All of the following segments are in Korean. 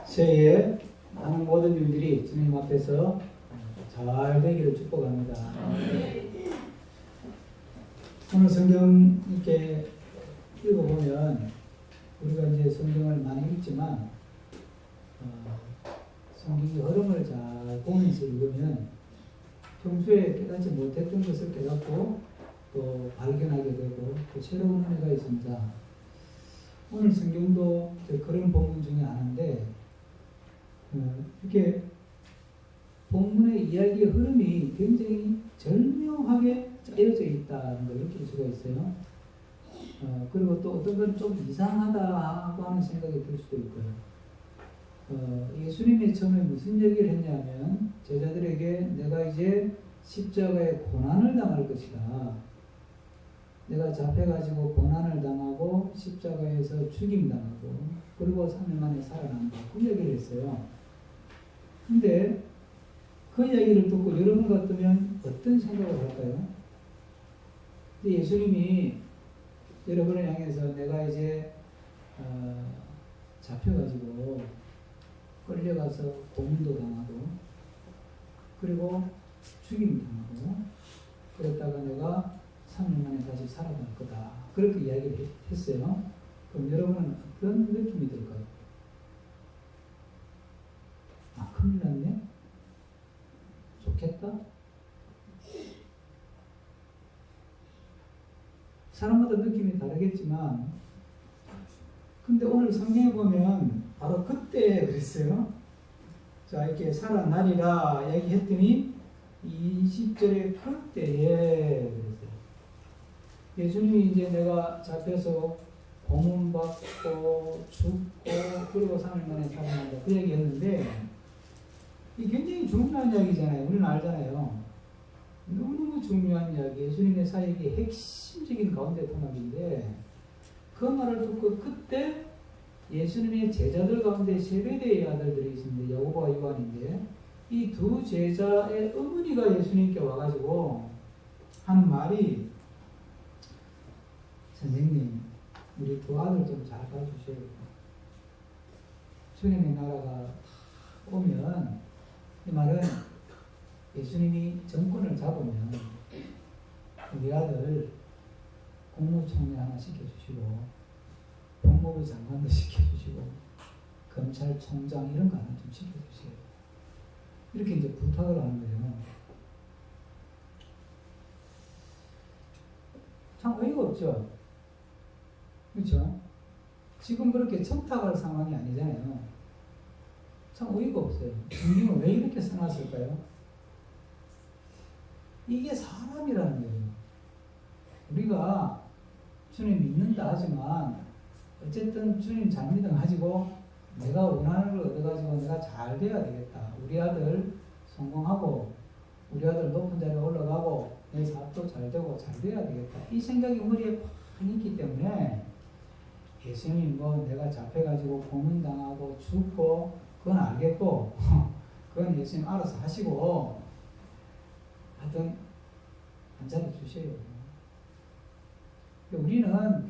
새해에 하는 모든 일들이 주님 앞에서 잘 되기를 축복합니다. 오늘 성경 이렇게 읽어보면 우리가 이제 성경을 많이 읽지만 성경의 흐름을 잘 보면서 읽으면 평소에 깨닫지 못했던 것을 깨닫고 또 발견하게 되고 또 새로운 은혜가 있습니다. 오늘 성경도 그런 본문 중에 하나인데 이렇게 본문의 이야기의 흐름이 굉장히 절묘하게 짜여져 있다는 걸 느낄 수가 있어요. 그리고 또 어떤 건 좀 이상하다고 하는 생각이 들 수도 있고요. 예수님이 처음에 무슨 얘기를 했냐면 제자들에게 내가 이제 십자가의 고난을 당할 것이다. 내가 잡혀가지고 고난을 당하고 십자가에서 죽임당하고 그리고 3일 만에 살아난다. 그 얘기를 했어요. 근데 그 얘기를 듣고 여러분 같으면 어떤 생각을 할까요? 예수님이 여러분을 향해서 내가 이제 잡혀가지고 끌려가서 고문도 당하고 그리고 죽임도 당하고 그랬다가 내가 3일 만에 다시 살아날 거다. 그렇게 이야기를 했어요. 그럼 여러분은 어떤 느낌이 들까요? 아, 큰일 났네? 좋겠다? 사람마다 느낌이 다르겠지만 근데 오늘 성경에 보면 바로 그때 그랬어요. 자, 이렇게 살아나리라 얘기했더니 20절에 그때에 그랬어요. 예수님이 이제 내가 잡혀서 고문받고 죽고 그리고 3일 만에 살아난다 그 얘기였는데 이 굉장히 중요한 이야기잖아요. 우리는 알잖아요. 너무너무 중요한 이야기, 예수님의 사역의 핵심적인 가운데 통합인데 그 말을 듣고 그때 예수님의 제자들 가운데 세베대의 아들들이 있습니다. 야고보와 요한인데 이 두 제자의 어머니가 예수님께 와가지고 하는 말이 선생님 우리 두 아들 좀 잘 봐주셔야 돼요. 주님의 나라가 오면 이 말은 예수님이 정권을 잡으면 우리 아들 국무총리 하나 시켜주시고 법무부 장관도 시켜주시고 검찰총장 이런 거 하나 좀 시켜주세요. 이렇게 이제 부탁을 하는 거예요. 참 어이가 없죠. 그렇죠? 지금 그렇게 청탁할 상황이 아니잖아요. 참 어이가 없어요. 성경은 왜 이렇게 써놨을까요? 이게 사람이라는 거예요. 우리가 주님 믿는다 하지만 어쨌든 주님 잘 믿어가지고 내가 원하는 걸 얻어가지고 내가 잘 돼야 되겠다. 우리 아들 성공하고 우리 아들 높은 자리에 올라가고 내 사업도 잘 되고 잘 돼야 되겠다. 이 생각이 머리에 팍 있기 때문에 예수님 뭐 내가 잡혀가지고 고문당하고 죽고 그건 알겠고 그건 예수님 알아서 하시고 하여튼 한 자리 주세요. 우리는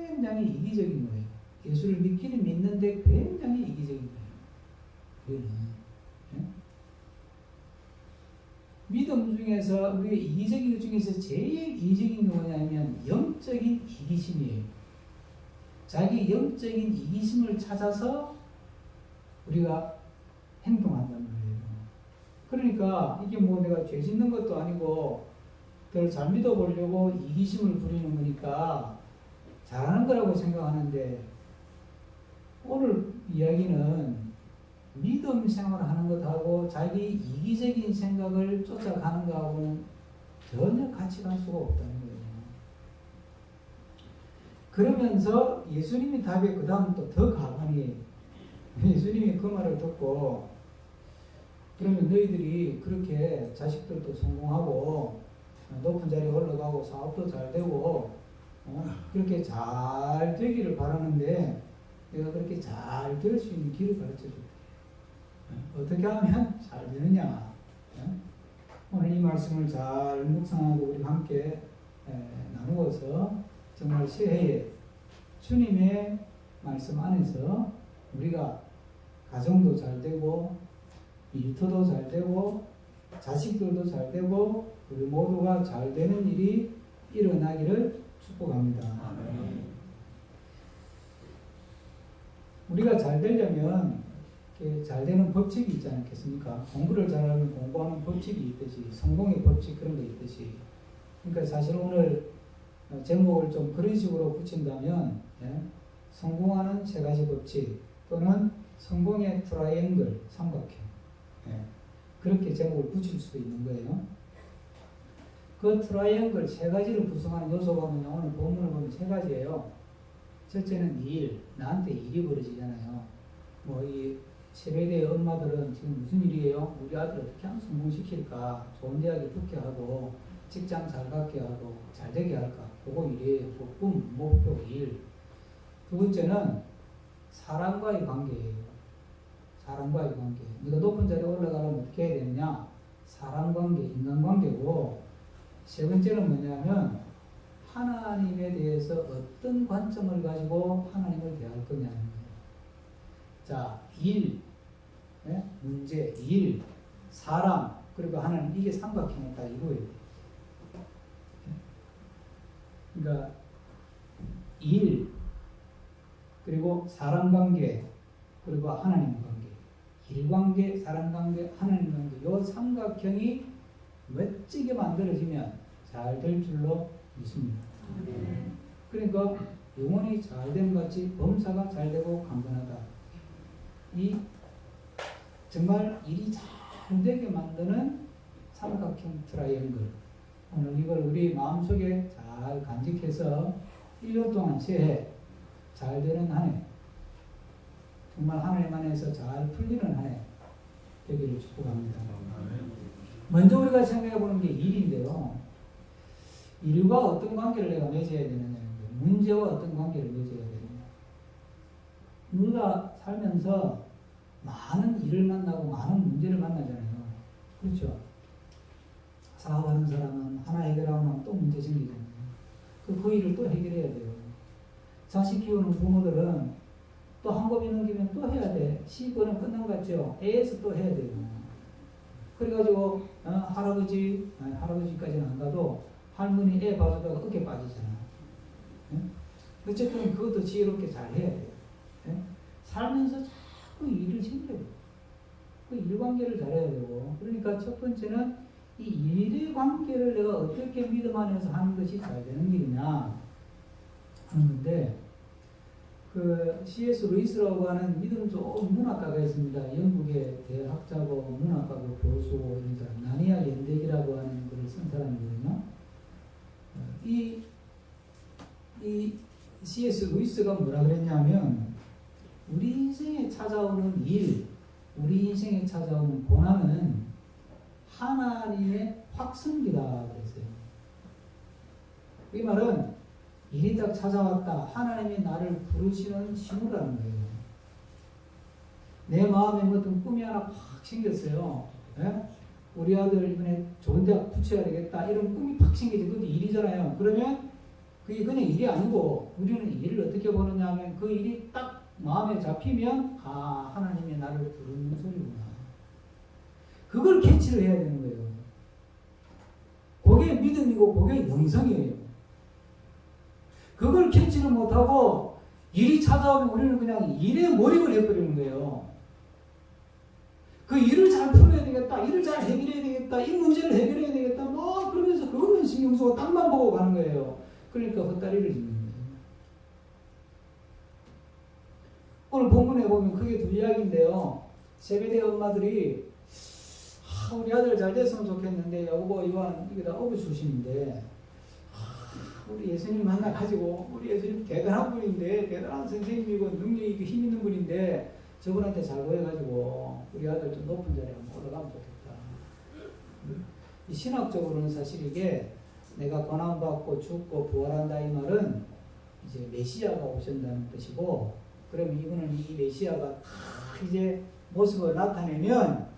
굉장히 이기적인 거예요. 예수를 믿기는 믿는데 굉장히 이기적인 거예요. 우리는 믿음 중에서 우리가 이기적인 것 중에서 제일 이기적인 게 뭐냐면 영적인 이기심이에요. 자기 영적인 이기심을 찾아서 우리가 행동한다는 거예요. 그러니까 이게 뭐 내가 죄 짓는 것도 아니고 그걸 잘 믿어보려고 이기심을 부리는 거니까 잘하는 거라고 생각하는데 오늘 이야기는 믿음 생활을 하는 것하고 자기 이기적인 생각을 쫓아가는 것하고는 전혀 같이 갈 수가 없다는 거예요. 그러면서 예수님이 답에 그 다음 또 더 가관이 예수님이 그 말을 듣고 그러면 너희들이 그렇게 자식들도 성공하고 높은 자리에 올라가고 사업도 잘 되고 그렇게 잘 되기를 바라는데 내가 그렇게 잘 될 수 있는 길을 가르쳐 줄게. 어떻게 하면 잘 되느냐. 오늘 이 말씀을 잘 묵상하고 우리 함께 나누어서 정말 새해에 주님의 말씀 안에서 우리가 가정도 잘 되고 일터도 잘 되고 자식들도 잘 되고 우리 모두가 잘 되는 일이 일어나기를 축복합니다. 우리가 잘 되려면 잘 되는 법칙이 있지 않겠습니까? 공부를 잘하면 공부하는 법칙이 있듯이 성공의 법칙 그런 게 있듯이 그러니까 사실 오늘 제목을 좀 그런 식으로 붙인다면 성공하는 세 가지 법칙 또는 성공의 트라이앵글 삼각형 그렇게 제목을 붙일 수도 있는 거예요. 그 트라이앵글 세 가지를 구성하는 요소가 뭐냐 오늘 본문을 보면 세 가지예요. 첫째는 일, 나한테 일이 벌어지잖아요. 뭐 이 세배대 엄마들은 지금 무슨 일이에요? 우리 아들 어떻게 하면 성공시킬까? 좋은 대학에 붙게 하고 직장 잘 갖게 하고 잘 되게 할까? 그거 일이에요. 그 꿈, 목표, 일. 두 번째는 사람과의 관계예요. 사람과의 관계. 네가 높은 자리에 올라가려면 어떻게 해야 되느냐? 사람 관계, 인간 관계고 세 번째는 뭐냐면 하나님에 대해서 어떤 관점을 가지고 하나님을 대할 거냐는 거예요. 자, 일, 문제, 일, 사람, 그리고 하나님 이게 삼각형을 다 이루어야 돼요. 그러니까 일, 그리고 사람 관계, 그리고 하나님 관계, 일 관계, 사람 관계, 하나님 관계, 이 삼각형이 멋지게 만들어지면 잘 될 줄로 믿습니다. 그러니까 영혼이 잘 됨 같이 범사가 잘 되고 강건하다. 이 정말 일이 잘 되게 만드는 삼각형 트라이앵글. 오늘 이걸 우리 마음속에 잘 간직해서 1년 동안 새해 잘 되는 한 해, 정말 하나님 안에서 잘 풀리는 한 해 되기를 축복합니다. 먼저 우리가 생각해 보는 게 일인데요. 일과 어떤 관계를 내가 맺어야 되느냐, 문제와 어떤 관계를 맺어야 되느냐. 우리가 살면서 많은 일을 만나고 많은 문제를 만나잖아요. 그렇죠? 사업하는 사람은 하나 해결하면 또 문제 생기잖아요. 그 일을 또 해결해야 돼요. 자식 키우는 부모들은 또 한 법이 넘기면 또 해야 돼. 시권은 끝난 것 같죠? A에서 또 해야 돼요. 그래가지고 할아버지까지는 안 가도 할머니 애 봐주다가 어깨 빠지잖아. 어쨌든 그것도 지혜롭게 잘 해야 돼요. 살면서 자꾸 일을 챙겨요. 그 일관계를 잘해야 되고. 그러니까 첫 번째는 이 일의 관계를 내가 어떻게 믿음 안에서 하는 것이 잘 되는 일이냐 하는데, 그 C.S. 루이스라고 하는 믿음 좋은 문학가가 있습니다. 영국의 대학자고 문학가고 교수고 이런 사람, 나니아 연대기라고 하는 글을 쓴 사람이거든요. 이 C.S. 루이스가 뭐라 그랬냐면, 우리 인생에 찾아오는 일, 우리 인생에 찾아오는 고난은 하나님의 확성기다 그랬어요. 이 말은 일이 딱 찾아왔다, 하나님이 나를 부르시는 신호라는 거예요. 내 마음에 어떤 꿈이 하나 팍 생겼어요. 우리 아들 이번에 좋은 대학 붙여야 되겠다, 이런 꿈이 팍 생기지. 그것도 일이잖아요. 그러면 그게 그냥 일이 아니고, 우리는 일을 어떻게 보느냐 하면, 그 일이 딱 마음에 잡히면 하나님이 나를 부르는 소리구나. 그걸 캐치를 해야 되는 거예요. 그게 믿음이고 그게 영성이에요. 그걸 캐치를 못하고 일이 찾아오면 우리는 그냥 일에 몰입을 해버리는 거예요. 그 일을 잘 풀어야 되겠다, 일을 잘 해결해야 되겠다, 이 문제를 해결해야 되겠다, 뭐 그러면서 그것만 신경 쓰고 땅만 보고 가는 거예요. 그러니까 헛다리를 짓는 거예요. 오늘 본문에 보면 그게 두 이야기인데요. 세배대 엄마들이 우리 아들 잘 됐으면 좋겠는데, 여보 이완 이게 다 어부 출신인데, 우리 예수님 만나가지고, 우리 예수님 대단한 분인데, 대단한 선생님이고 능력이 힘 있는 분인데, 저분한테 잘 보여가지고 우리 아들 좀 높은 자리에 한번 올라가면 좋겠다. 이 신학적으로는 사실 이게 내가 고난받고 죽고 부활한다 이 말은 이제 메시아가 오신다는 뜻이고, 그러면 이분은 이 메시아가 이제 모습을 나타내면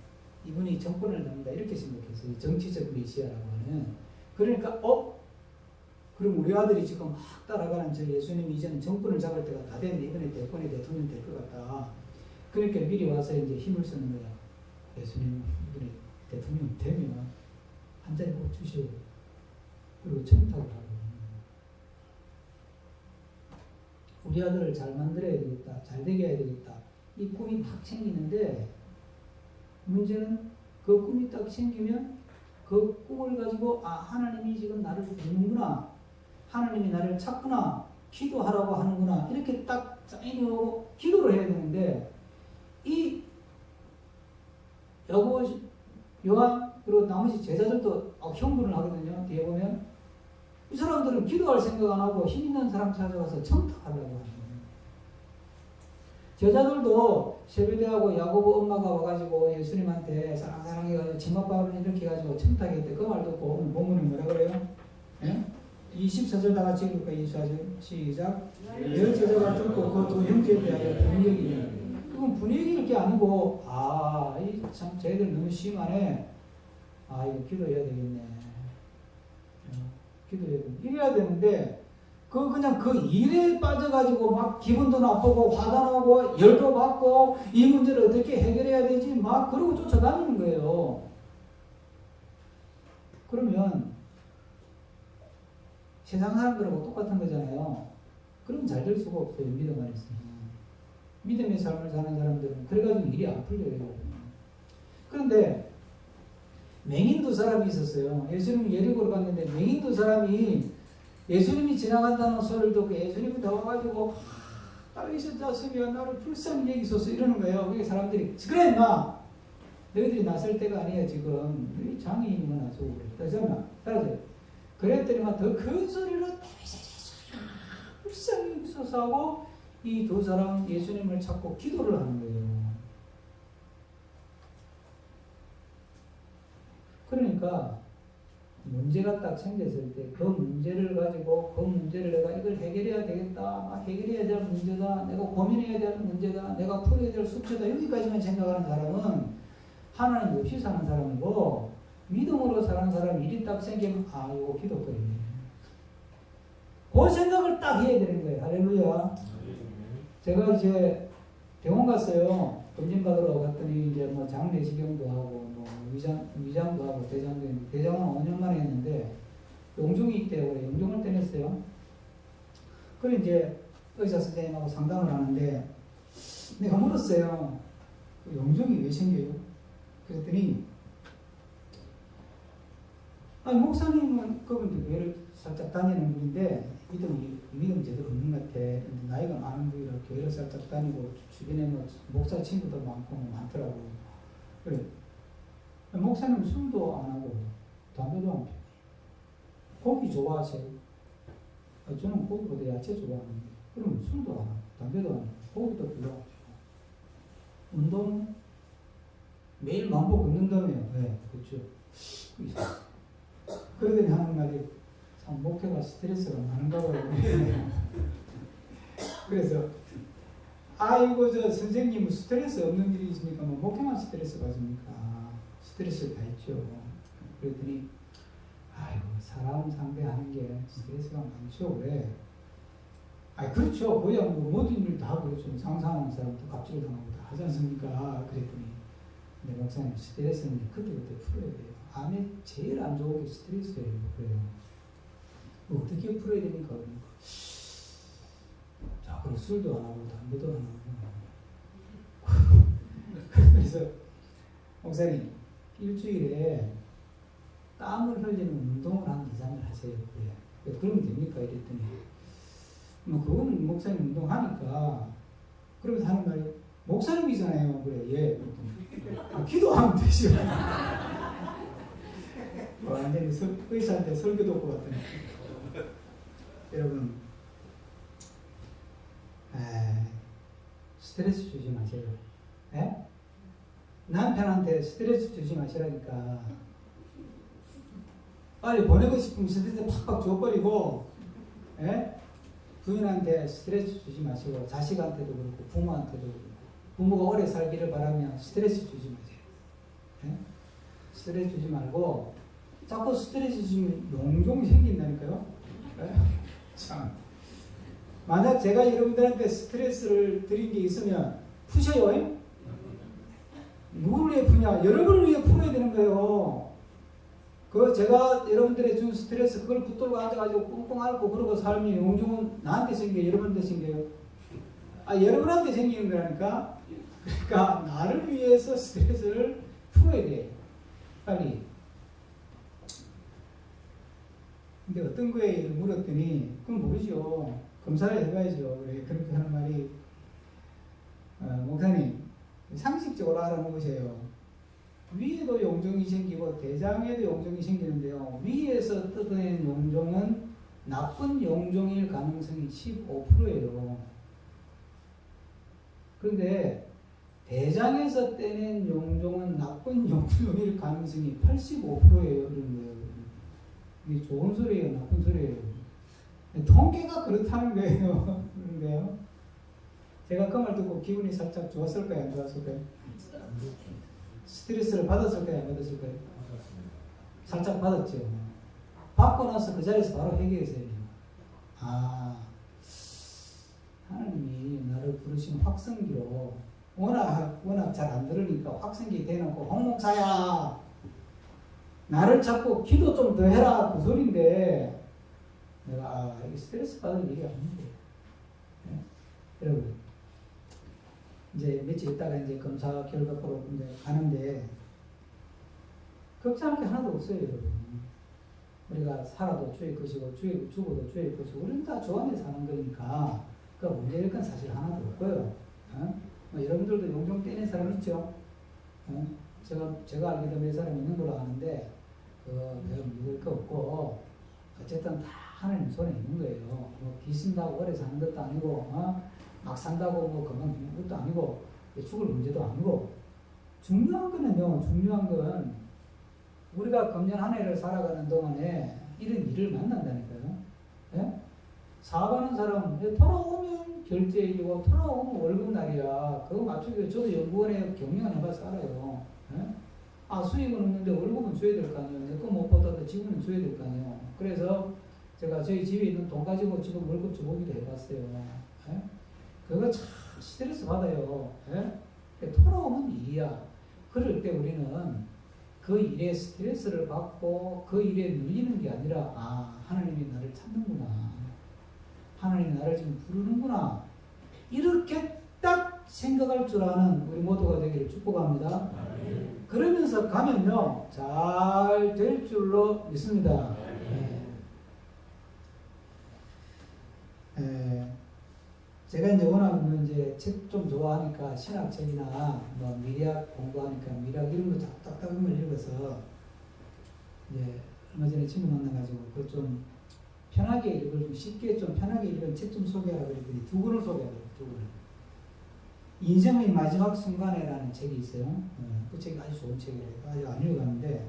이분이 정권을 잡는다 이렇게 생각했어요. 정치적 메시아라고 하는. 그러니까 그럼 우리 아들이 지금 막 따라가는 저 예수님이 이제는 정권을 잡을 때가 다 됐는데 이번에 대권이 대통령 될 것 같다. 그러니까 미리 와서 이제 힘을 쓰는 거야. 예수님 이번에 대통령 되면 한 잔 꼭 주시오. 그리고 청탁을 하고. 우리 아들을 잘 만들어야 되겠다. 잘 되게 해야 되겠다. 이 꿈이 딱 생기는데 문제는 그 꿈이 딱 생기면 그 꿈을 가지고 하나님이 지금 나를 부르는구나. 하나님이 나를 찾구나. 기도하라고 하는구나. 이렇게 딱 사인이 오고 기도를 해야 되는데 이 야고보, 요한 그리고 나머지 제자들도 형분을 하거든요. 뒤에 보면 이 사람들은 기도할 생각 안 하고 힘 있는 사람 찾아가서 청탁하려고 하는 거예요. 제자들도 세베대하고 야고보 엄마가 와가지고 예수님한테 사랑해가지고 치맛밥을 이렇게 해가지고 청탁했대. 그 말 듣고 오늘 본문이 뭐라 그래요? 예? 24절 다 같이 읽을까? 24절 시작. 열 제자가 듣고 그 두 형제에 대하여 분위기. 그건 분위기일 게 아니고 이 참 쟤들 너무 심하네. 이거 기도해야 되겠네. 기도해야 돼. 이래야 되는데 그냥 그 일에 빠져가지고 막 기분도 나쁘고 화도 나고 열도 받고 이 문제를 어떻게 해결해야 되지 막 그러고 쫓아다니는 거예요. 그러면 세상 사람들하고 똑같은 거잖아요. 그러면 잘 될 수가 없어요. 믿음 안에서. 믿음의 삶을 사는 사람들은 그래가지고 일이 안 풀려요. 그런데 맹인 두 사람이 있었어요. 예수님이 예리고를 갔는데 맹인 두 사람이 예수님이 지나간다는 소리를 듣고 예수님이 나와가지고 다윗의 자식이야 나를 불쌍히 여기소서 이러는 거예요. 그게 사람들이 그래 인마 너희들이 나설 때가 아니야 지금 너희 장애인이면 나서고 그래. 따라서 그랬더니만 더 큰 소리로 불쌍히 여기소서 하고 이 두 사람 예수님을 찾고 기도를 하는 거예요. 그러니까 문제가 딱 생겼을 때 그 문제를 가지고 그 문제를 내가 이걸 해결해야 되겠다. 해결해야 될 문제다. 내가 고민해야 될 문제다. 내가 풀어야 될 숙제다. 여기까지만 생각하는 사람은 하나님 없이 사는 사람이고 믿음으로 사는 사람이 일이 딱 생기면 이거 기도거리네. 그 생각을 딱 해야 되는 거예요. 할렐루야. 제가 이제 병원 갔어요. 검진받으러 갔더니 이제 뭐 장내시경도 하고 뭐 위장도 하고 대장은 5년 만에 했는데 용종이 있대요. 용종을 떼냈어요. 그래 이제 의사 선생님하고 상담을 하는데 내가 물었어요. 그 용종이 왜 생겨요? 그랬더니 목사님은 그분도 교회를 살짝 다니는 분인데 믿음 제대로 없는 것 같아. 나이가 많은 분이라 교회를 살짝 다니고 주변에 뭐 목사 친구도 많고 많더라고. 그래. 목사님은 술도 안 하고 담배도 안 피워. 고기 좋아하세요? 저는 고기보다 야채 좋아하는데 그러면 술도 안 하고 담배도 안 하고 고기도 별로 안 피워. 운동 매일 만보 걷는다며요. 네, 그렇죠. 그러더니 하는 말이 참 목회가 스트레스가 많은가 봐요. 그래서 저 선생님은 스트레스 없는 일이 있습니까? 뭐 목회만 스트레스 받습니까? 스트레스 다 있죠. 그랬더니 사람 상대하는 게 스트레스가 많죠. 왜? 그렇죠. 뭐야 뭐 모든 일 다 그렇죠. 상상하는 사람도 갑질 당하고 다 하지 않습니까? 그랬더니 근데 목사님 스트레스는 그때그때 풀어야 돼요. 암에 제일 안 좋은 게 스트레스예요. 그래요. 어떻게 풀어야 됩니까? 자, 그리고 술도 안 하고 담배도 안 하고. 그래서 목사님 일주일에 땀을 흘리는 운동을 한 2-3일 하세요. 그래. 그러면 됩니까? 이랬더니 그거는 목사님 운동하니까 그러면서 하는 말이 목사님이잖아요. 그래. 예. 기도하면 되죠. 완전히 의사한테 설교 듣고 왔더니 여러분 스트레스 주지 마세요. 에? 남편한테 스트레스 주지 마시라니까. 빨리 보내고 싶으면 스트레스 팍팍 줘버리고 부인한테 스트레스 주지 마시고 자식한테도 그렇고 부모한테도 그렇고 부모가 오래 살기를 바라면 스트레스 주지 마세요. 스트레스 주지 말고 자꾸 스트레스 주시면 용종이 생긴다니까요. 참. 만약 제가 여러분들한테 스트레스를 드린 게 있으면 푸셔요. 누구를 위해 푸냐? 여러분을 위해 풀어야 되는 거예요. 그 제가 여러분들의 준 스트레스 그걸 붙들고 앉아가지고 꽁꽁 앓고 그러고 삶이 용종은 나한테 생겨요? 여러분한테 생겨요? 여러분한테 생기는 거라니까. 그러니까 나를 위해서 스트레스를 풀어야 돼. 빨리. 근데 어떤 거에 물었더니 그건 모르죠. 검사를 해봐야죠. 그래 그렇게 하는 말이 목사님 상식적으로 알아놓으세요. 위에도 용종이 생기고 대장에도 용종이 생기는데요. 위에서 뜯어낸 용종은 나쁜 용종일 가능성이 15%예요. 그런데 대장에서 떼낸 용종은 나쁜 용종일 가능성이 85%예요. 그런 거예요. 이게 좋은 소리예요, 나쁜 소리예요. 통계가 그렇다는 거예요. 그런데요. 제가 그 말 듣고 기분이 살짝 좋았을까요, 안 좋았을까요? 스트레스를 받았을까요, 안 받았을까요? 살짝 받았죠. 받고 나서 그 자리에서 바로 회개했어요. 하나님이 나를 부르신 확성기로 워낙 잘 안 들으니까 확성기 대놓고 홍목사야 나를 찾고 기도 좀 더 해라 그 소리인데 내가 이게 스트레스 받을 일이 아닌데 여러분 이제 며칠 있다가 이제 검사 결과 보러 이제 가는데 걱정할 게 하나도 없어요, 여러분. 우리가 살아도 주의 것이고 죽어도 주의 것이고 우리는 다 주 안에 사는 거니까 그 문제일 건 사실 하나도 없고요. 여러분들도 용종 떼는 사람 있죠? 제가 알기로 몇 사람 있는 걸로 아는데 별 믿을 거 없고 어쨌든 다 하나님 손에 있는 거예요. 뭐 기신다고 오래 사는 것도 아니고 막 산다고 뭐 건강 죽는 것도 아니고 죽을 문제도 아니고 중요한 건 우리가 금년 한 해를 살아가는 동안에 이런 일을 만난다니까요. 예? 사업하는 사람 돌아오면 결제일이고 돌아오면 월급날이야. 그거 맞추기 위해 저도 연구원에 경영을 해봐서 알아요. 예? 수익은 없는데 월급은 줘야 될 거 아니에요. 내 거 못 받아도 지분은 줘야 될 거 아니에요. 그래서 제가 저희 집에 있는 돈 가지고 지금 월급 줘보기도 해봤어요. 예? 그거 참 스트레스 받아요. 예? 돌아오면 일이야. 그럴 때 우리는 그 일에 스트레스를 받고 그 일에 눌리는 게 아니라 하나님이 나를 찾는구나. 하나님이 나를 지금 부르는구나. 이렇게 딱 생각할 줄 아는 우리 모두가 되기를 축복합니다. 그러면서 가면요 잘 될 줄로 믿습니다. 제가 이제 워낙 이제 책 좀 좋아하니까 신학책이나 뭐 미래학 공부하니까 미래학 이런 거 딱딱한 걸 읽어서 이제 얼마 전에 친구 만나가지고 그 좀 편하게 읽을 좀 쉽게 좀 편하게 읽은 책 좀 소개하라고 했더니 두 권을 소개하더라고요. 두 권을. 인생의 마지막 순간에라는 책이 있어요. 그 책이 아주 좋은 책이에요. 아직 안 읽어봤는데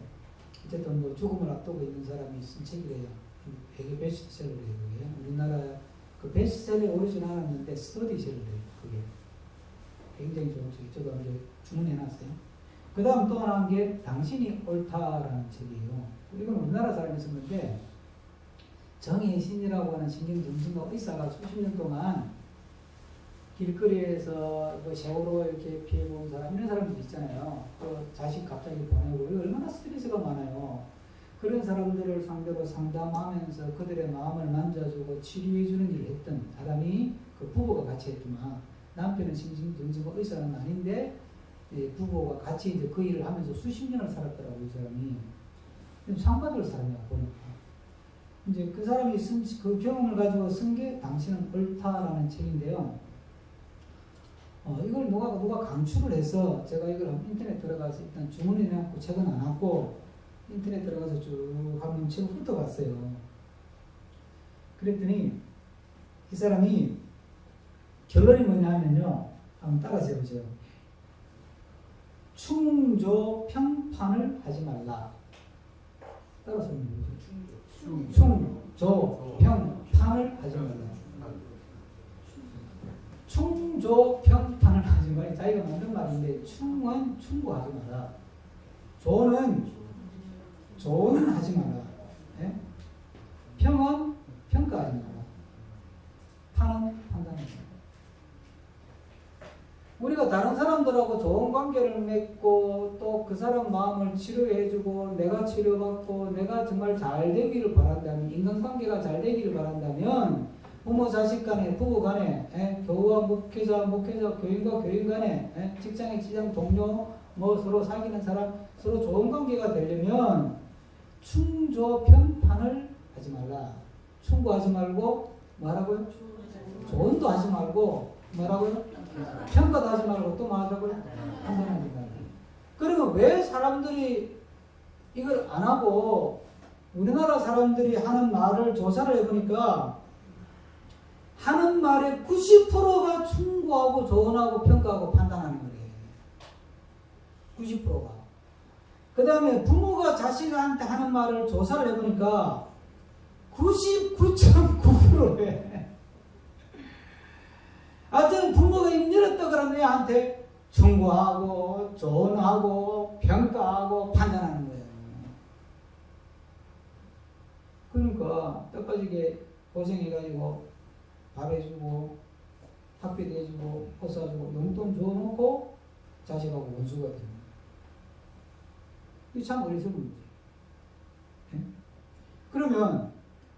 어쨌든 뭐 죽음을 앞두고 있는 사람이 쓴 책이래요. 되게 베스트셀러예요. 그게 우리나라 그 베스트셀러에 오르진 않았는데 스터디셀러예요. 그게 굉장히 좋은 책이 저도 이제 주문해놨어요. 그 다음 또 하나 한 게 당신이 옳다라는 책이에요. 이건 우리나라 사람이 쓴 건데 정혜신이라고 하는 신경정신과 의사가 수십 년 동안 길거리에서 뭐 세월호 이렇게 피해본 사람 이런 사람들이 있잖아요. 또 자식 갑자기 보내고 이거 얼마나 스트레스가 많아요. 그런 사람들을 상대로 상담하면서 그들의 마음을 만져주고 치료해주는 일을 했던 사람이 그 부부가 같이 했지만 남편은 신경정신과 의사는 아닌데 부부가 같이 이제 그 일을 하면서 수십 년을 살았더라고요. 이 사람이 상 받을 사람이야 보니까. 이제 그 사람이 쓴 그 경험을 가지고 쓴 게 당신은 옳다라는 책인데요. 이걸 누가 강추를 해서 제가 이걸 인터넷 들어가서 일단 주문해놓고 책은 안 왔고 인터넷 들어가서 쭉 한번 책을 훑어봤어요. 그랬더니 이 사람이 결론이 뭐냐 하면요. 한번 따라서 해보세요. 충조 평판을 하지 말라. 따라서 해보세요. 충조 평판을 하지 말라. 충조 평판을 하지 말라. 자기가 만든 말인데 충은 충고하지 마라. 조는 하지 마라. 예? 평은 평가하지 마라. 판은 판단하지 마라. 우리가 다른 사람들하고 좋은 관계를 맺고 또 그 사람 마음을 치료해주고 내가 치료받고 내가 정말 잘 되기를 바란다면, 인간관계가 잘 되기를 바란다면, 부모 자식 간에, 부부 간에, 교우와 목회자 교인과 교인 간에, 직장의 직장 동료, 뭐 서로 사귀는 사람, 서로 좋은 관계가 되려면 충조 편판을 하지 말라. 충고하지 말고 뭐라고요? 조언도 하지 말고 뭐라고요? 평가도 하지 말고 또 뭐하자고요? 판단하지 말라. 그러면 왜 사람들이 이걸 안 하고, 우리나라 사람들이 하는 말을 조사를 해보니까 하는 말의 90%가 충고하고 조언하고 평가하고 판단하는 거예요. 90%가. 그 다음에 부모가 자식한테 하는 말을 조사를 해보니까 99.9%에 하여튼 부모가 입 열었다 그러면 애한테 충고하고 조언하고 평가하고 판단하는 거예요. 그러니까 떡빠지게 고생해가지고 밥 해주고 학비도 해주고 옷 사주고 용돈 줘놓고 자식하고 원수가 됩니다. 이게 참 어리석은 거지. 그러면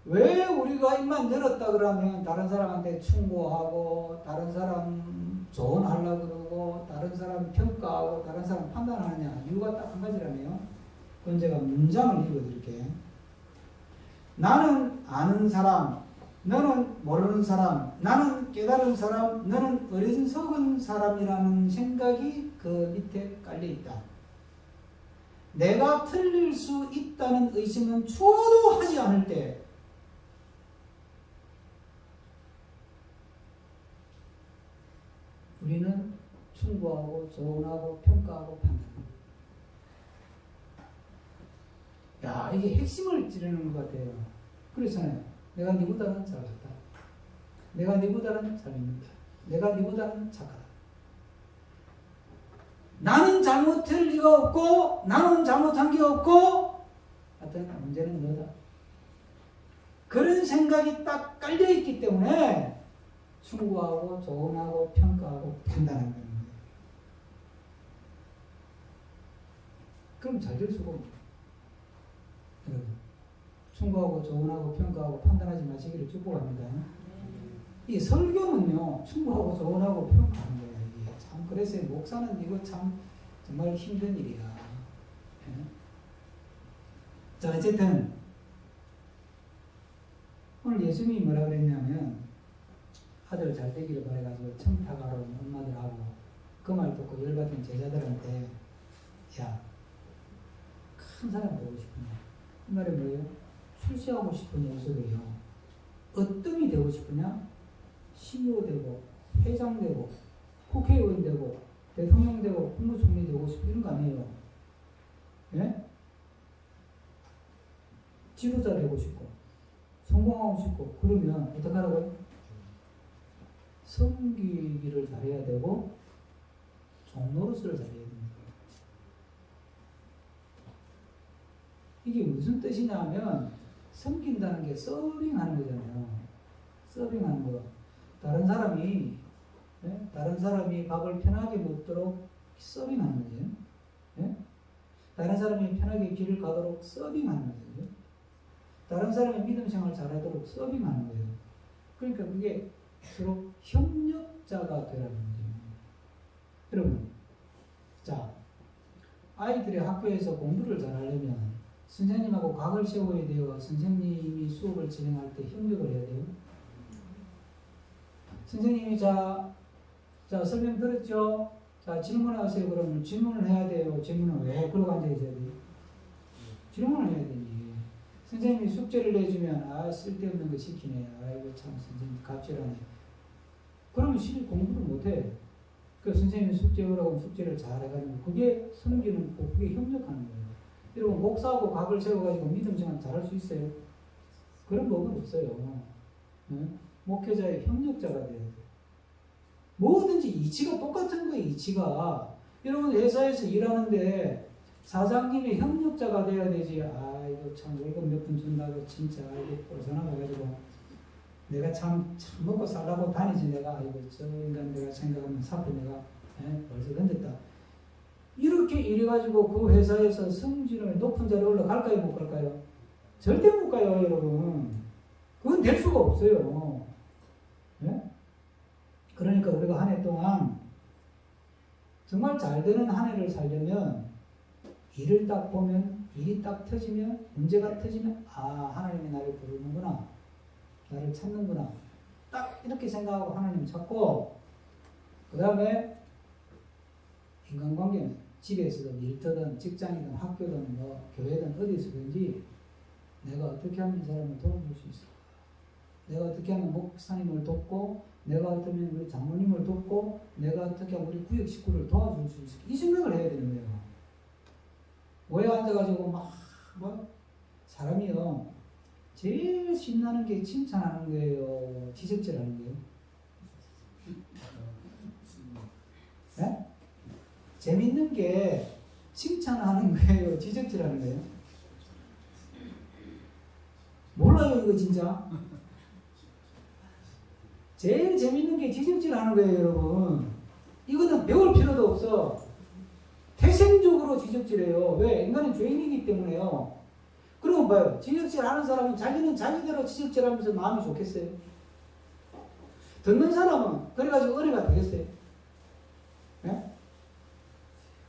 왜 우리가 입만 열었다 그러면 다른 사람한테 충고하고 다른 사람 조언하려고 그러고 다른 사람 평가하고 다른 사람 판단하느냐? 이유가 딱 한 가지라네요. 그건 제가 문장을 읽어드릴게요. 나는 아는 사람, 너는 모르는 사람, 나는 깨달은 사람, 너는 어리석은 사람이라는 생각이 그 밑에 깔려있다. 내가 틀릴 수 있다는 의심은 추호도 하지 않을 때 우리는 충고하고 조언하고 평가하고 판단합니다. 야, 이게 핵심을 찌르는 것 같아요. 그렇잖아요. 내가 니보다는 잘났다. 내가 니보다는 잘 믿는다. 내가 니보다는 착하다. 나는 잘못할 리가 없고 나는 잘못한 게 없고 하여튼 문제는 너다. 그런 생각이 딱 깔려있기 때문에 충고하고 조언하고 평가하고 판단하는 거예요. 그럼 잘 될 수가 없죠. 여러분, 충고하고 조언하고 평가하고 판단하지 마시기를 축복합니다. 이 설교는요, 충고하고 조언하고 평가하는 거예요. 이게 참, 그래서 목사는 이거 참 정말 힘든 일이야. 자, 어쨌든 오늘 예수님이 뭐라 그랬냐면, 아들 잘 되기를 바래가지고 청탁하러 온 엄마들하고 그 말 듣고 열받은 제자들한테, 야, 큰 사람 되고 싶으냐? 이 말이 뭐예요? 출세하고 싶으냐? 이소리예요. 어떤 되고 싶으냐? CEO 되고, 회장 되고, 국회의원 되고, 대통령 되고, 국무총리 되고 싶고 이런 거 아니에요. 예? 지도자 되고 싶고, 성공하고 싶고, 그러면 어떡하라고요? 섬기기를 잘해야 되고 종노릇을 잘해야 됩니다. 이게 무슨 뜻이냐면 섬긴다는 게 서빙하는 거잖아요. 서빙하는 거. 다른 사람이 밥을 편하게 먹도록 서빙하는 거죠. 예? 다른 사람이 편하게 길을 가도록 서빙하는 거죠. 다른 사람이 믿음 생활 잘하도록 서빙하는 거예요. 그러니까 그게 서로 협력자가 되라는 거죠. 여러분, 자, 아이들이 학교에서 공부를 잘하려면 선생님하고 각을 세워야 돼요. 선생님이 수업을 진행할 때 협력을 해야 돼요. 선생님이 자 설명 들었죠? 자, 질문하세요. 그러면 질문을 해야 돼요. 질문은 왜 그러고 앉아 있어야 돼요? 질문을 해야 되니. 선생님이 숙제를 내주면 쓸데없는 거 시키네. 아이고 참 선생님 갑질하네. 그러면 실은 공부를 못해. 그 선생님이 숙제 오라고 하면 숙제를 잘 해가지고 그게 섬기는 거, 그게 협력하는 거예요. 여러분 목사하고 각을 세워가지고 믿음 생활 잘할 수 있어요? 그런 법은 없어요. 네? 목회자의 협력자가 돼야 돼요. 뭐든지 이치가 똑같은 거예요. 이치가. 여러분 회사에서 일하는데 사장님이 협력자가 돼야 되지. 아이고 참 월급 몇 푼 준다고 진짜 이거 꼴사나가지고 내가 참 먹고 살라고 다니지 내가. 아이고 저 인간 내가 생각하면 사표 내가 벌써 던졌다. 이렇게 이래가지고 그 회사에서 승진을 높은 자리에 올라갈까요? 못 갈까요? 절대 못 가요, 여러분. 그건 될 수가 없어요. 네? 그러니까 우리가 한 해 동안 정말 잘 되는 한 해를 살려면 일을 딱 보면 일이 딱 터지면 문제가 터지면 아 하나님이 나를 부르는구나. 나를 찾는구나. 딱 이렇게 생각하고 하나님 찾고 그 다음에 인간관계는 집에서든 일터든 직장이든 학교든 뭐 교회든 어디서든지 내가 어떻게 하면 이 사람을 도와줄 수 있을까? 내가 어떻게 하면 목사님을 돕고 내가 어떻게 하면 우리 장모님을 돕고 내가 어떻게 하면 우리 구역 식구를 도와줄 수 있을까? 이 생각을 해야 되는 거예요. 모여 앉아가지고 뭐 사람이요 제일 신나는 게 칭찬하는 거예요, 지적질하는 거예요. 네? 재밌는 게 칭찬하는 거예요, 지적질하는 거예요. 몰라요 이거 진짜. 제일 재밌는 게 지적질하는 거예요, 여러분. 이거는 배울 필요도 없어. 태생적으로 지적질해요. 왜? 인간은 죄인이기 때문에요. 그러면 봐요. 지적질하는 사람은 자기는 자기대로 지적질하면서 마음이 좋겠어요? 듣는 사람은 그래가지고 은혜가 되겠어요? 네?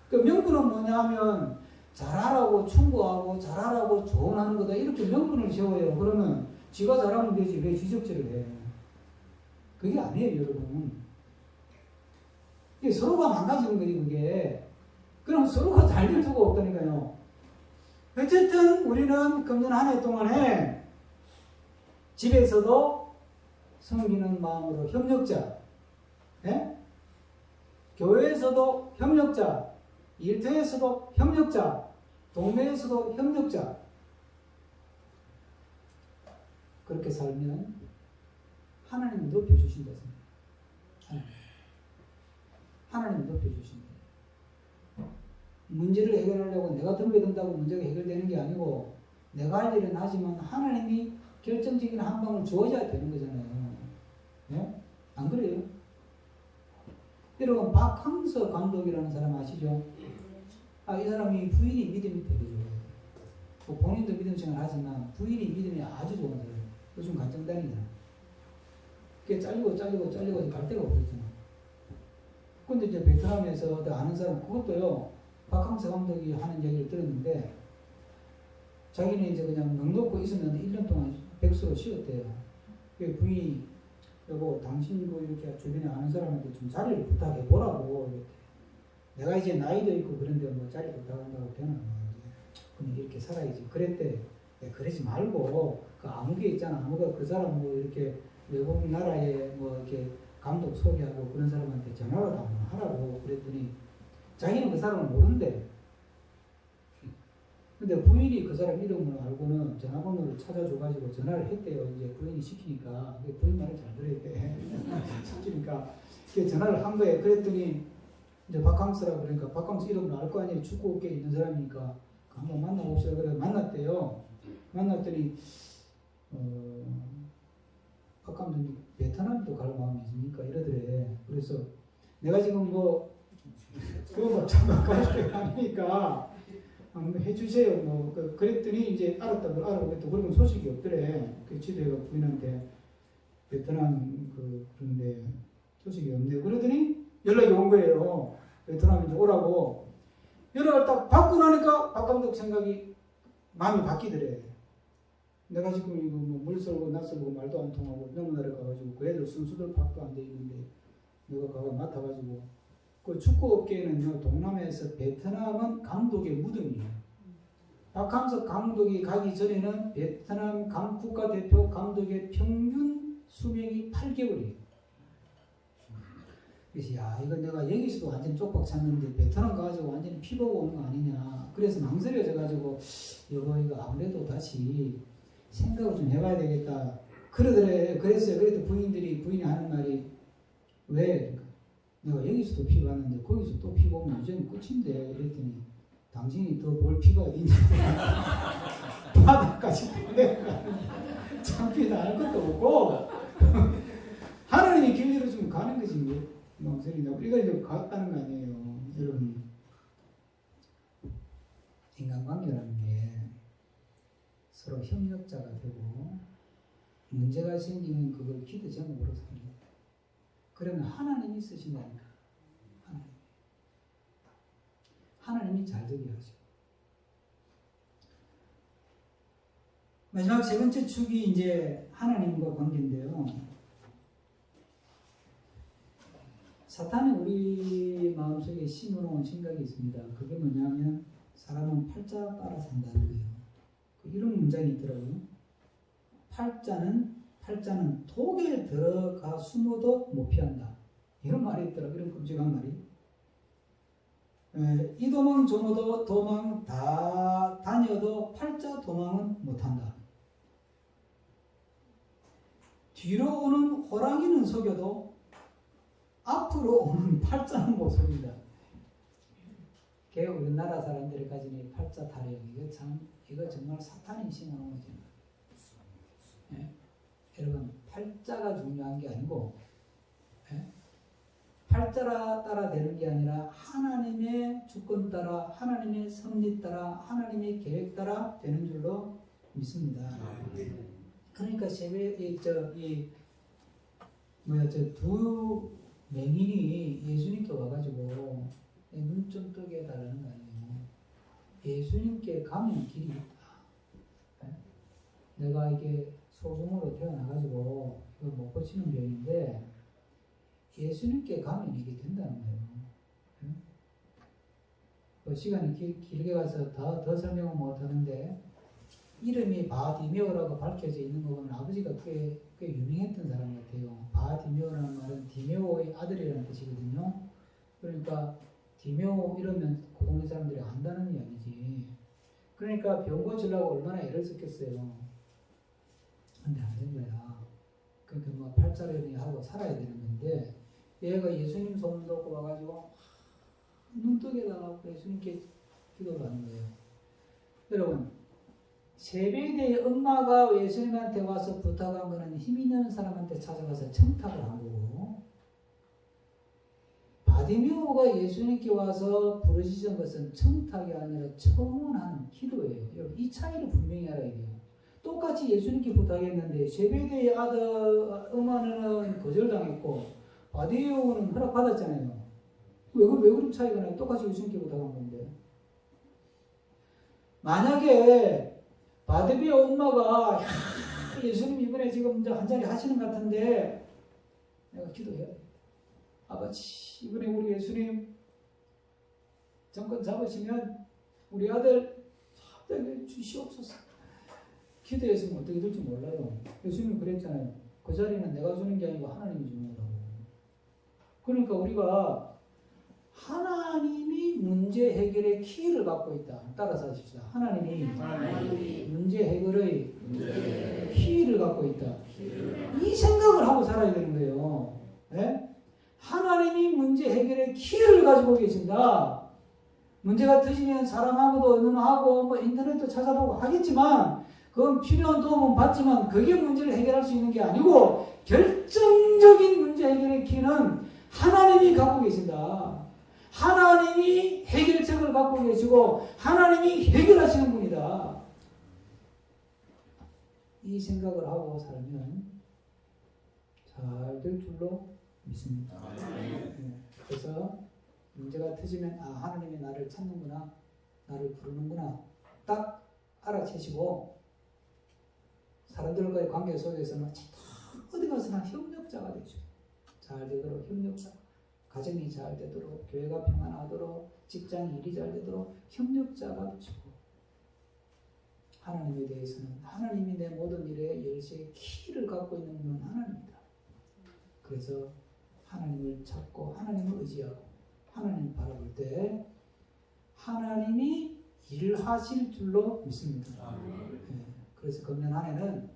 그 명분은 뭐냐 하면 잘하라고 충고하고 잘하라고 조언하는 거다 이렇게 명분을 세워요. 그러면 지가 잘하면 되지 왜 지적질을 해? 그게 아니에요, 여러분. 이게 서로가 망가지는 거지 그게. 그럼 서로가 잘 될 수가 없다니까요. 어쨌든 우리는 금년 한 해 동안에 집에서도 섬기는 마음으로 협력자, 예? 교회에서도 협력자, 일터에서도 협력자, 동네에서도 협력자. 그렇게 살면 하나님이 높여주신다. 하나님이 높여주신다. 문제를 해결하려고 내가 덤벼든다고 문제가 해결되는 게 아니고 내가 할 일은 하지만 하나님이 결정적인 한 방을 주어져야 되는 거잖아요. 네? 안 그래요? 여러분 박항서 감독이라는 사람 아시죠? 이 사람이 부인이 믿음이 되게 좋아요. 본인도 믿음 생활 하지만 부인이 믿음이 아주 좋은 사람이에요. 요즘 간증단이잖아. 그게 잘리고 갈 데가 없었잖아. 근데 이제 베트남에서 아는 사람 그것도요. 박항서 감독이 하는 얘기를 들었는데 자기는 이제 그냥 넉넉고 있었는데 1년 동안 백수로 쉬었대요. 그 부인이 여보 당신도 이렇게 주변에 아는 사람한테 좀 자리를 부탁해 보라고 이랬대. 내가 이제 나이도 있고 그런데 뭐 자리 부탁한다고 되나 그냥 이렇게 살아야지 그랬대. 그러지 말고 그 아무개 있잖아. 아무가 그 사람 뭐 이렇게 외국 나라에 뭐 이렇게 감독 소개하고 그런 사람한테 전화를 한번 하라고 그랬더니 자기는 그 사람을 모른대. 근데 부인이 그 사람 이름을 알고는 전화번호를 찾아줘가지고 전화를 했대요. 이제 부인이 시키니까. 부인 말을 잘 들어야 돼. 시키니까. 전화를 한 거예요. 그랬더니 이제 박항서라고 그러니까 박항서 이름을 알 거 아니에요. 축구업계에 있는 사람이니까 한번 만나봅시다. 그래 만났대요. 만났더니 박 감독님 베트남도 갈 마음이 있습니까? 이러더래. 그래서 내가 지금 뭐 그거 잠깐 가실 게 아니니까 한번 해주세요. 뭐 그랬더니 이제 알았다고 알아보고 또 그런 소식이 없더래. 그 집에 부인한테 베트남 그런데 소식이 없네. 그러더니 연락이 온 거예요. 베트남에 이제 오라고. 연락을 딱 받고 나니까 박 감독 생각이 마음이 바뀌더래. 내가 지금 이거 물 썰고 낯 썰고 말도 안 통하고 명나라에 가가지고 그 애들 순수들 파악도 안 돼 있는데 내가 가가 맡아가지고 그 축구업계에는요 동남아에서 베트남은 감독의 무덤이에요. 박항서 감독이 가기 전에는 베트남 국가대표 감독의 평균 수명이 8개월이에요. 그래서 야 이거 내가 여기서도 완전 쪽박 찼는데 베트남 가가지고 완전히 피 보고 오는 거 아니냐. 그래서 망설여져가지고 여보 이거 아무래도 다시 생각을 좀 해봐야 되겠다. 그러더래. 그랬어요. 그래도 부인이 하는 말이 왜? 내가 여기서도 피 봤는데 거기서 또 피 보면 이제는 끝인데 이랬더니 당신이 더 볼 피가 어디 있냐. 바닥까지 보내가 참피도 알 것도 없고 하나님이 길리로 좀 가는 거지. 망설이다. 우리가 이제 같다는 거 아니에요. 여러분, 인간관계라는 게 서로 협력자가 되고 문제가 생기면 그걸 기도 제목으로 삼는. 그러면 하나님이 쓰신다니까. 하나님이 잘 되게 하죠. 마지막 세 번째 축이 이제 하나님과 관계인데요. 사탄은 우리 마음속에 심어놓은 생각이 있습니다. 그게 뭐냐면 사람은 팔자 따라 산다는 거예요. 이런 문장이 있더라고요. 팔자는 독에 들어가 숨어도 못 피한다. 이런 말이 있더라고요. 이런 끔찍한 말이. 이 도망 저모도 도망 다 다녀도 팔자 도망은 못한다. 뒤로 오는 호랑이는 속여도 앞으로 오는 팔자는 못 속인다. 그게 우리나라 사람들이 가진 이 팔자 타령, 이거 정말 사탄이 심어놓은 거죠. 예? 여러분, 팔자가 중요한 게 아니고, 예? 팔자라 따라 되는 게 아니라 하나님의 주권 따라, 하나님의 섭리 따라, 하나님의 계획 따라 되는 줄로 믿습니다. 그러니까 두 맹인이 예수님께 와가지고 눈 좀 뜨게 해달라는 거 아니에요. 예수님께 가면 길이 있다. 내가 이게 소금으로 태어나가지고 이거 못 고치는 병인데 예수님께 가면 이게 된다는 거예요. 그 시간이 길게 가서 더 설명은 못하는데 이름이 바디메오라고 밝혀져 있는 거 보면 아버지가 꽤 유명했던 사람 같아요. 바디메오라는 말은 디메오의 아들이라는 뜻이거든요. 그러니까 디메오 이러면 그 동네 사람들이 안다는 이야기지. 그러니까 병 고치려고 얼마나 애를 썼겠어요. 근데 안 된 거야. 그러니까 뭐 팔자련이 하고 살아야 되는 건데 얘가 예수님 소문 듣고 와가지고 눈 뜨게 해달라고 예수님께 기도를 하는 거예요. 여러분, 세베대의 엄마가 예수님한테 와서 부탁한 거는 힘 있는 사람한테 찾아가서 청탁을 한 거고, 바디메오가 예수님께 와서 부르짖은 것은 청탁이 아니라 청원하는 기도예요. 여러분, 이 차이를 분명히 알아야 돼요. 똑같이 예수님께 부탁했는데 세베대의 아들 엄마는 거절당했고 바디메오는 허락받았잖아요. 왜 그런 차이가 나요? 똑같이 예수님께 부탁한 건데. 만약에 바디메오 엄마가 예수님 이번에 지금 이제 한 자리 하시는 것 같은데 내가 기도해야 돼. 아버지, 이번에 우리 예수님 정권 잡으시면 우리 아들 잡게 주시옵소서. 기도했으면 어떻게 될지 몰라요. 예수님 그랬잖아요. 그 자리는 내가 주는 게 아니고 하나님이 주는 거라고. 그러니까 우리가 하나님이 문제 해결의 키를 갖고 있다. 따라서 하십시다. 하나님이 문제 해결의 키를 갖고 있다. 이 생각을 하고 살아야 되는 거예요. 네? 하나님이 문제 해결의 키를 가지고 계신다. 문제가 터지면 사람하고도 의논하고 뭐 인터넷도 찾아보고 하겠지만 그건 필요한 도움은 받지만 그게 문제를 해결할 수 있는 게 아니고 결정적인 문제 해결의 키는 하나님이 갖고 계신다. 하나님이 해결책을 갖고 계시고 하나님이 해결하시는 분이다. 이 생각을 하고 살면 잘 될 줄로 믿습니다. 네. 그래서 문제가 터지면 하나님이 나를 찾는구나, 나를 부르는구나 딱 알아채시고 사람들과의 관계 속에서는 어디 가서나 협력자가 되죠. 잘 되도록 협력자. 가정이 잘 되도록, 교회가 평안하도록, 직장이 일이 잘 되도록 협력자가 되시고 하나님에 대해서는 하나님이 내 모든 일에 열쇠의 키를 갖고 있는 분은 하나님입니다. 그래서 하나님을 찾고 하나님을 의지하고 하나님을 바라볼 때 하나님이 일을 하실 줄로 믿습니다. 네. 그래서 금년 한 해는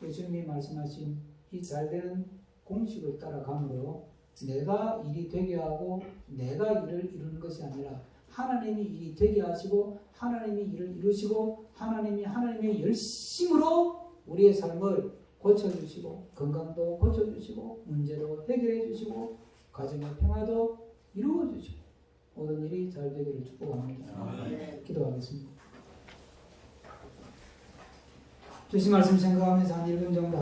예수님이 말씀하신 이 잘되는 공식을 따라감으로 내가 일이 되게 하고 내가 일을 이루는 것이 아니라 하나님이 일이 되게 하시고 하나님이 일을 이루시고 하나님이 하나님의 열심으로 우리의 삶을 고쳐주시고 건강도 고쳐주시고 문제도 해결해 주시고 가정의 평화도 이루어주시고 모든 일이 잘 되기를 축복합니다. 기도하겠습니다. 주신 말씀 생각하면서 한 1분 정도